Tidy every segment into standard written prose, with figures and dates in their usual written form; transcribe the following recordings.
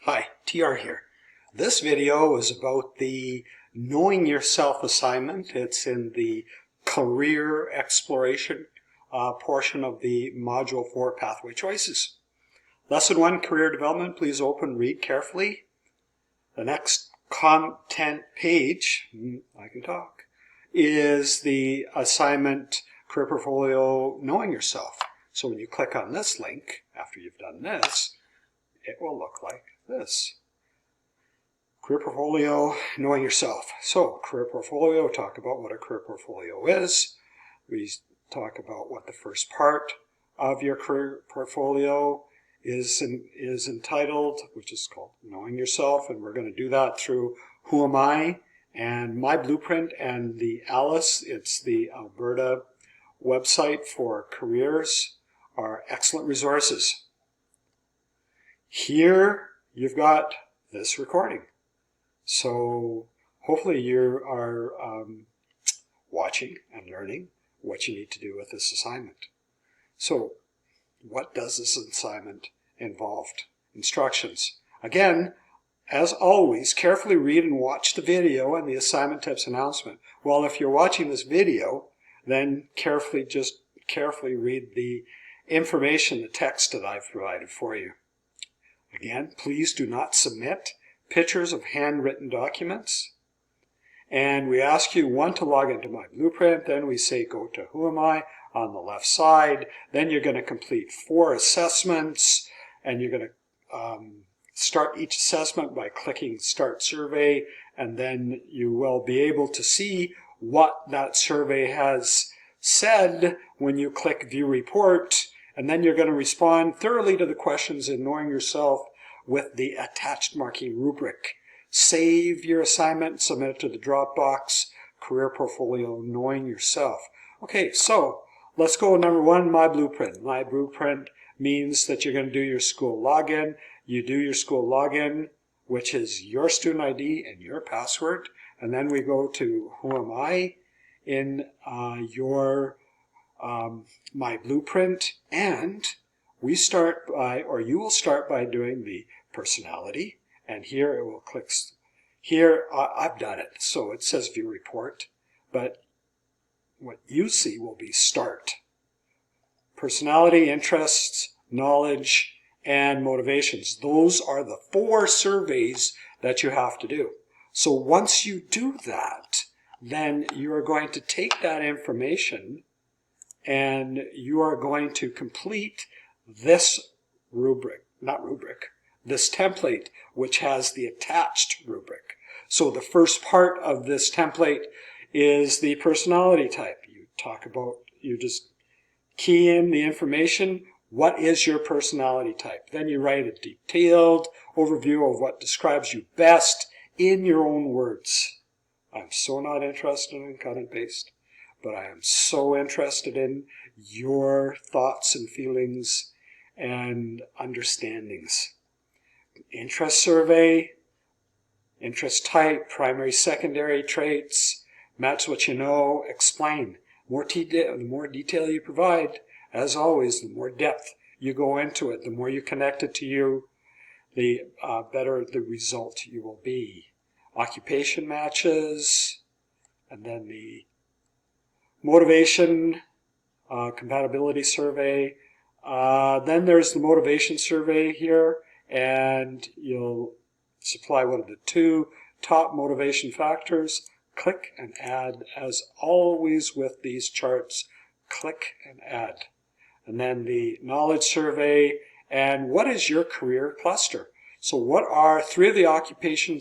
Hi, TR here. This video is about the Knowing Yourself assignment. It's in the career exploration portion of the Module 4 Pathway Choices. Lesson 1, Career Development. Please open, read carefully. The next content page, I can talk, is the assignment Career Portfolio Knowing Yourself. So when you click on this link, after you've done this, it will look like this. Career Portfolio, Knowing Yourself. So, Career Portfolio, talk about what a career portfolio is. We talk about what the first part of your career portfolio is entitled, which is called Knowing Yourself, and we're going to do that through Who Am I? And My Blueprint and the ALICE, it's the Alberta website for careers, are excellent resources. Here you've got this recording. So hopefully you are watching and learning what you need to do with this assignment. So what does this assignment involve? Instructions. Again, as always, carefully read and watch the video and the assignment tips announcement. Well, if you're watching this video, then carefully read the information, the text that I've provided for you. Again, please do not submit pictures of handwritten documents. And we ask you, one, to log into My Blueprint. Then we say go to Who Am I on the left side. Then you're going to complete 4 assessments. And you're going to start each assessment by clicking Start Survey. And then you will be able to see what that survey has said when you click View Report. And then you're going to respond thoroughly to the questions in Knowing Yourself with the attached marking rubric. Save your assignment, submit it to the Dropbox, Career Portfolio Knowing Yourself. Okay, so let's go number 1, My Blueprint. My Blueprint means that you're going to do your school login. You do your school login, which is your student ID and your password. And then we go to Who Am I in your My Blueprint, and we start by, or you will start by doing the personality, and here it will click, here I've done it, so it says View Report, but what you see will be Start. Personality, interests, knowledge, and motivations. Those are the 4 surveys that you have to do. So once you do that, then you are going to take that information and you are going to complete this this template, which has the attached rubric. So the first part of this template is the personality type. You just key in the information. What is your personality type? Then you write a detailed overview of what describes you best in your own words. I'm so not interested in cut and paste, but I am so interested in your thoughts and feelings and understandings. Interest survey, interest type, primary, secondary traits, match what you know, explain. The more detail you provide, as always, the more depth you go into it, the more you connect it to you, the better the result you will be. Occupation matches, and then the motivation, compatibility survey. Then there's the motivation survey here, and you'll supply one of the 2 top motivation factors. Click and add. As always with these charts, click and add. And then the knowledge survey, and what is your career cluster? So what are 3 of the occupation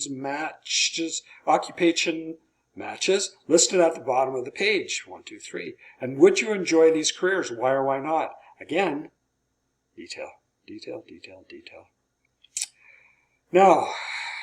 matches listed at the bottom of the page? 1, 2, 3. And would you enjoy these careers? Why or why not? Again, detail, detail, detail, detail. Now,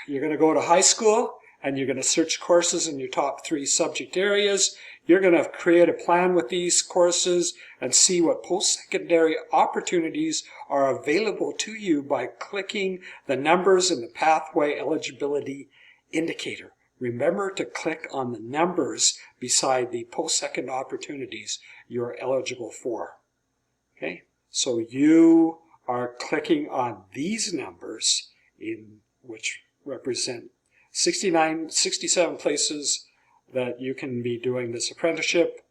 you're going to go to high school and you're going to search courses in your top 3 subject areas. You're going to create a plan with these courses and see what post-secondary opportunities are available to you by clicking the numbers in the pathway eligibility indicator. Remember to click on the numbers beside the post-second opportunities you're eligible for. Okay, so you are clicking on these numbers in which represent 67 places that you can be doing this apprenticeship,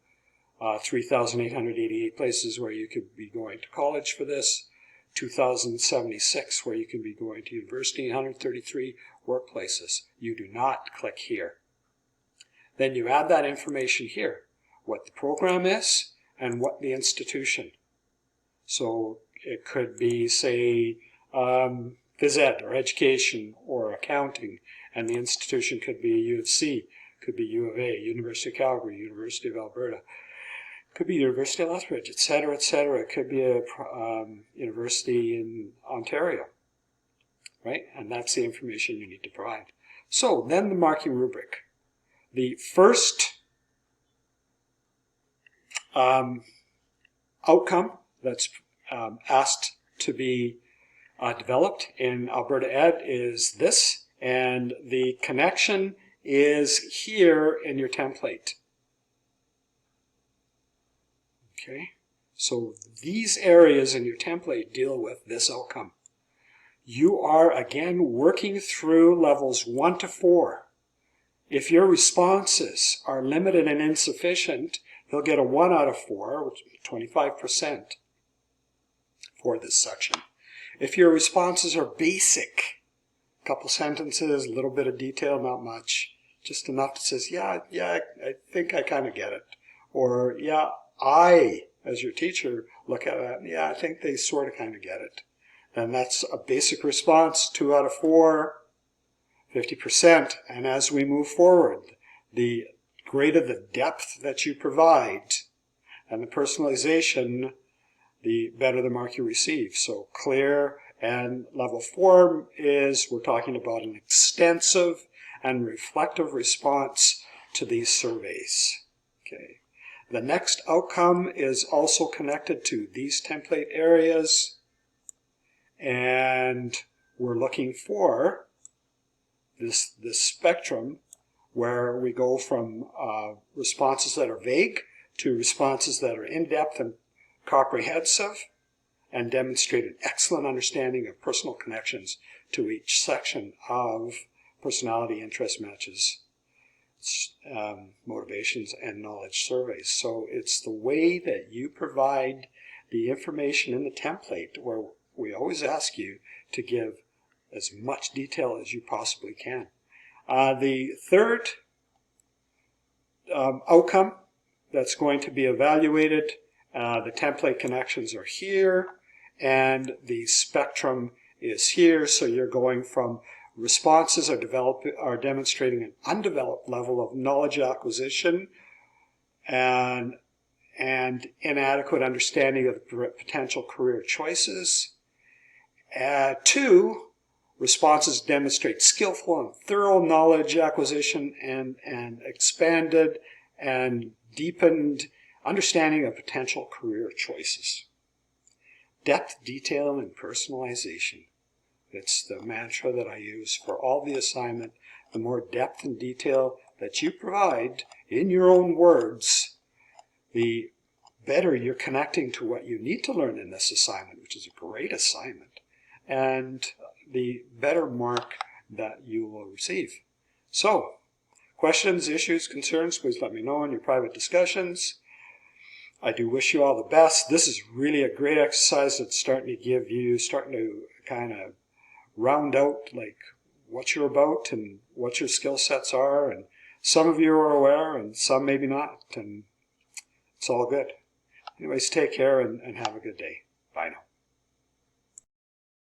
3,888 places where you could be going to college for this, 2,076 where you can be going to university, 133 workplaces. You do not click here. Then you add that information here, what the program is and what the institution. So it could be, say, phys ed or education or accounting, and the institution could be U of C, could be U of A, University of Calgary, University of Alberta, could be University of Lethbridge, etc., etc. It could be a university in Ontario, right? And that's the information you need to provide. So then the marking rubric. The first outcome that's asked to be developed in Alberta Ed is this, and the connection is here in your template. Okay, so these areas in your template deal with this outcome. You are again working through levels 1 to 4. If your responses are limited and insufficient, you'll get a 1 out of 4, which is 25% for this section. If your responses are basic, a couple sentences, a little bit of detail, not much, just enough that says, yeah, I think I kind of get it. Or, yeah, I, as your teacher, look at it, yeah, I think they sort of kind of get it. Then that's a basic response, 2 out of 4, 50%. And as we move forward, the greater the depth that you provide and the personalization, the better the mark you receive. So clear, and level 4 is, we're talking about an extensive and reflective response to these surveys. Okay. The next outcome is also connected to these template areas, and we're looking for this spectrum where we go from responses that are vague to responses that are in-depth and comprehensive and demonstrate an excellent understanding of personal connections to each section of personality, interest matches, motivations, and knowledge surveys. So it's the way that you provide the information in the template where we always ask you to give as much detail as you possibly can. The third outcome that's going to be evaluated, the template connections are here, and the spectrum is here. So you're going from responses are demonstrating an undeveloped level of knowledge acquisition and inadequate understanding of the potential career choices. 2, responses demonstrate skillful and thorough knowledge acquisition and expanded and deepened understanding of potential career choices. Depth, detail, and personalization. It's the mantra that I use for all the assignment. The more depth and detail that you provide in your own words, the better you're connecting to what you need to learn in this assignment, which is a great assignment, and the better mark that you will receive. So, questions, issues, concerns, please let me know in your private discussions. I do wish you all the best. This is really a great exercise that's starting to kind of round out like what you're about and what your skill sets are, and some of you are aware and some maybe not, and it's all good. Anyways, take care and have a good day.